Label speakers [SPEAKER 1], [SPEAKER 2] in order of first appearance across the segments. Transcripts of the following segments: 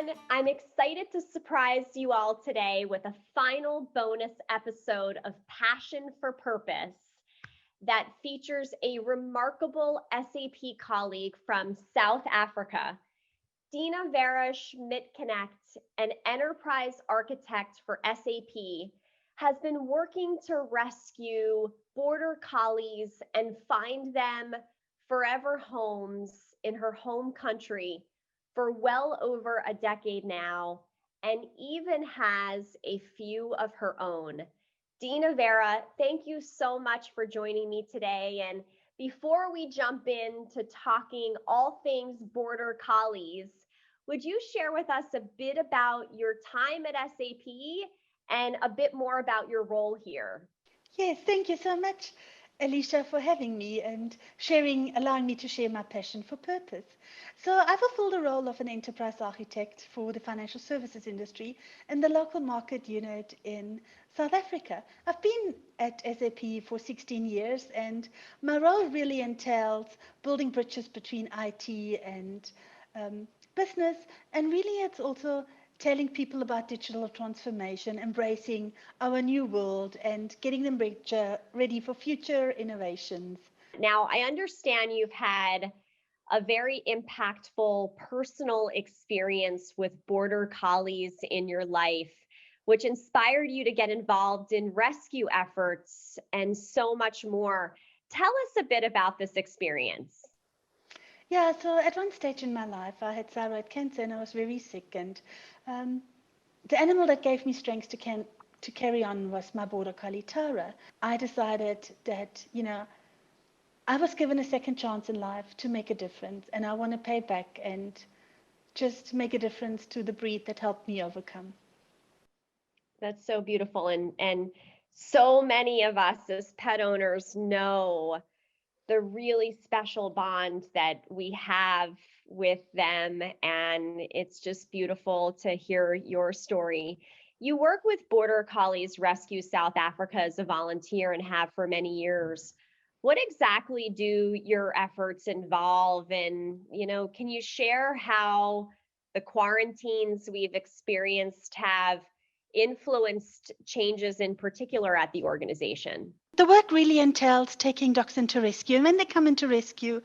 [SPEAKER 1] everyone. I'm excited to surprise you all today with a final bonus episode of Passion for Purpose that features a remarkable SAP colleague from South Africa. Dina Vera Schmidt-Connect, an enterprise architect for SAP, has been working to rescue border collies and find them forever homes in her home country for well over a decade now, and even has a few of her own. Dina Vera, thank you so much for joining me today. And before we jump into talking all things border collies, would you share with us a bit about your time at SAP and a bit more about your role here?
[SPEAKER 2] Yes, thank you so much, Alicia, for having me and allowing me to share my passion for purpose. So I fulfill the role of an enterprise architect for the financial services industry in the local market unit in South Africa. I've been at SAP for 16 years, and my role really entails building bridges between IT and business, and really it's also telling people about digital transformation, embracing our new world, and getting them ready for future innovations.
[SPEAKER 1] Now, I understand you've had a very impactful personal experience with border collies in your life, which inspired you to get involved in rescue efforts and so much more. Tell us a bit about this experience.
[SPEAKER 2] Yeah, so at one stage in my life, I had thyroid cancer and I was very sick. And um, the animal that gave me strength to carry on was my border collie, Tara. I decided that, I was given a second chance in life to make a difference, and I want to pay back and just make a difference to the breed that helped me overcome.
[SPEAKER 1] That's so beautiful. And so many of us as pet owners know the really special bond that we have with them. And it's just beautiful to hear your story. You work with Border Collies Rescue South Africa as a volunteer and have for many years. What exactly do your efforts involve? And, can you share how the quarantines we've experienced have influenced changes in particular at the organization?
[SPEAKER 2] The work really entails taking dogs into rescue. And when they come into rescue,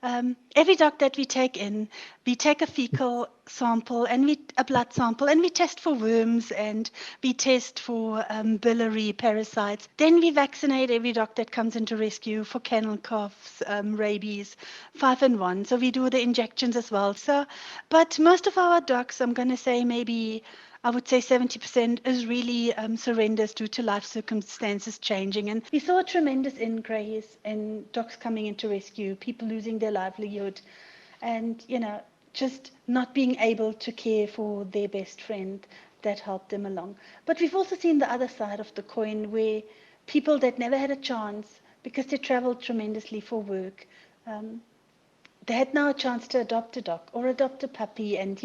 [SPEAKER 2] every dog that we take in, we take a fecal sample and a blood sample, and we test for worms and we test for biliary parasites. Then we vaccinate every dog that comes into rescue for kennel coughs, rabies, 5-in-1. So we do the injections as well. So, but most of our dogs, I'm going to say maybe I would say 70% is really surrenders due to life circumstances changing. And we saw a tremendous increase in dogs coming into rescue, people losing their livelihood, and, just not being able to care for their best friend that helped them along. But we've also seen the other side of the coin where people that never had a chance because they traveled tremendously for work, they had now a chance to adopt a dog or adopt a puppy and,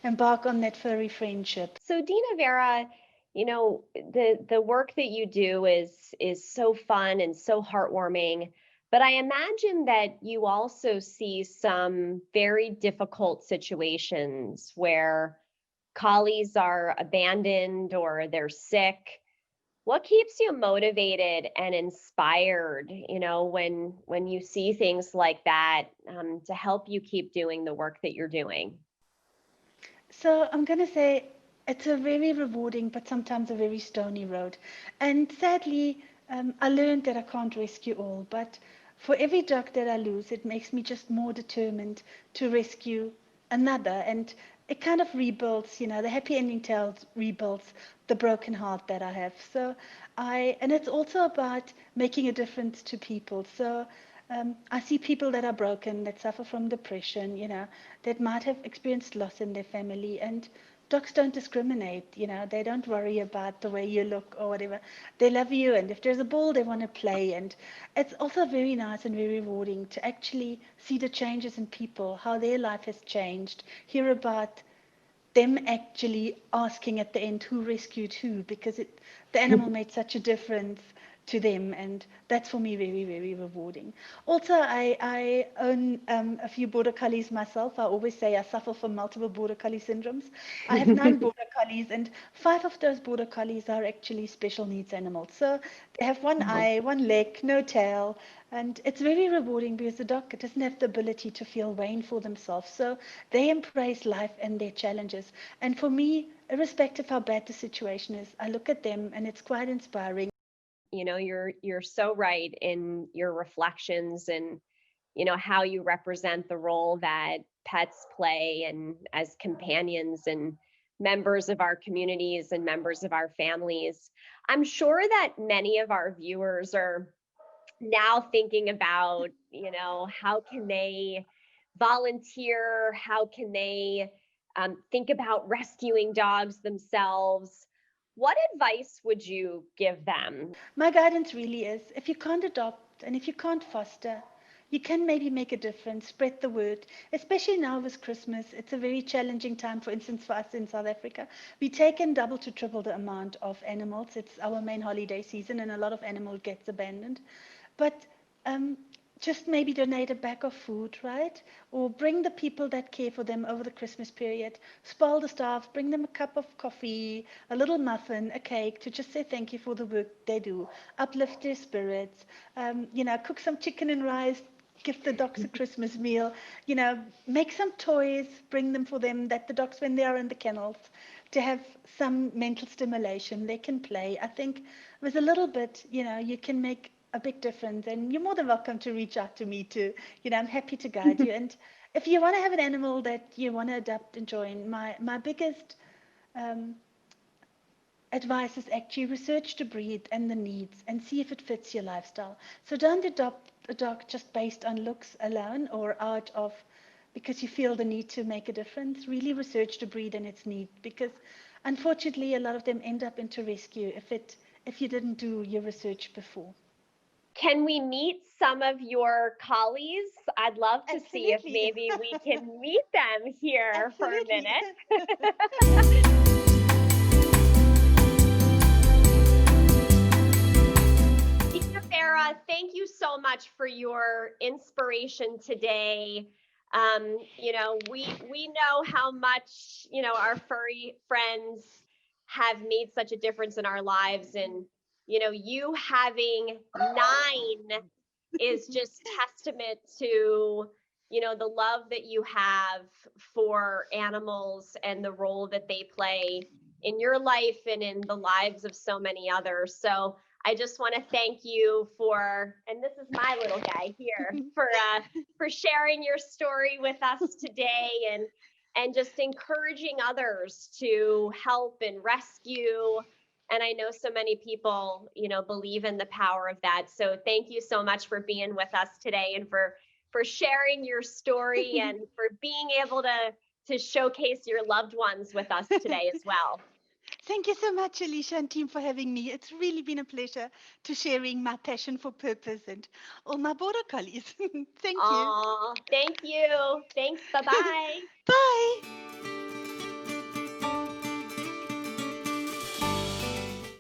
[SPEAKER 2] embark on that furry friendship.
[SPEAKER 1] So Dina Vera, the work that you do is so fun and so heartwarming, but I imagine that you also see some very difficult situations where collies are abandoned or they're sick. What keeps you motivated and inspired, when you see things like that, to help you keep doing the work that you're doing?
[SPEAKER 2] So I'm going to say it's a very rewarding, but sometimes a very stony road. And sadly, I learned that I can't rescue all, but for every dog that I lose, it makes me just more determined to rescue another. And it kind of rebuilds, the happy ending tells rebuilds the broken heart that I have. And it's also about making a difference to people. So I see people that are broken, that suffer from depression, that might have experienced loss in their family. And dogs don't discriminate, they don't worry about the way you look or whatever. They love you, and if there's a ball, they want to play. And it's also very nice and very rewarding to actually see the changes in people, how their life has changed, hear about them actually asking at the end who rescued who, because the animal made such a difference to them, and that's for me very, very rewarding. Also, I own a few border collies myself. I always say I suffer from multiple border collie syndromes. I have 9 border collies, and 5 of those border collies are actually special needs animals. So they have one
[SPEAKER 1] Oh,
[SPEAKER 2] eye, one leg, no tail, and it's very rewarding because the dog doesn't have the ability to feel pain for themselves. So they embrace life and their challenges. And for me, irrespective how bad the situation is, I look at them and it's quite inspiring.
[SPEAKER 1] you're so right in your reflections and how you represent the role that pets play and as companions and members of our communities and members of our families. I'm sure that many of our viewers are now thinking about, how can they volunteer? How can they think about rescuing dogs themselves? What advice would you give them?
[SPEAKER 2] My guidance really is if you can't adopt and if you can't foster, you can maybe make a difference, spread the word, especially now with Christmas. It's a very challenging time, for instance, for us in South Africa. We take in double to triple the amount of animals. It's our main holiday season, and a lot of animal gets abandoned. But um, just maybe donate a bag of food, right? Or bring the people that care for them over the Christmas period. Spoil the staff, bring them a cup of coffee, a little muffin, a cake to just say thank you for the work they do. Uplift their spirits. Cook some chicken and rice. Give the dogs a Christmas meal. Make some toys, bring them for them that the dogs, when they are in the kennels, to have some mental stimulation. They can play. I think with a little bit, you can make a big difference. And you're more than welcome to reach out to me too. I'm happy to guide you. And if you want to have an animal that you want to adopt and join, my biggest um, advice is actually research the breed and the needs and see if it fits your lifestyle. So don't adopt a dog just based on looks alone or out of because you feel the need to make a difference. Really research the breed and its need because unfortunately a lot of them end up into rescue if you didn't do your research before.
[SPEAKER 1] Can we meet some of your colleagues? I'd love to see if
[SPEAKER 2] Absolutely.
[SPEAKER 1] maybe we can meet them here for a
[SPEAKER 2] Absolutely.
[SPEAKER 1] minute. Dina Vera, thank you so much for your inspiration today. We know how much, our furry friends have made such a difference in our lives. And, you having 9 is just testament to, the love that you have for animals and the role that they play in your life and in the lives of so many others. So I just want to thank you for, and this is my little guy here, for sharing your story with us today and just encouraging others to help and rescue. And I know so many people, believe in the power of that. So thank you so much for being with us today and for sharing your story and for being able to showcase your loved ones with us today as well.
[SPEAKER 2] Thank you so much, Alicia and team, for having me. It's really been a pleasure to sharing my passion for purpose and all my border collies. Thank you.
[SPEAKER 1] Aw, thank you. Thanks. Bye bye.
[SPEAKER 2] Bye.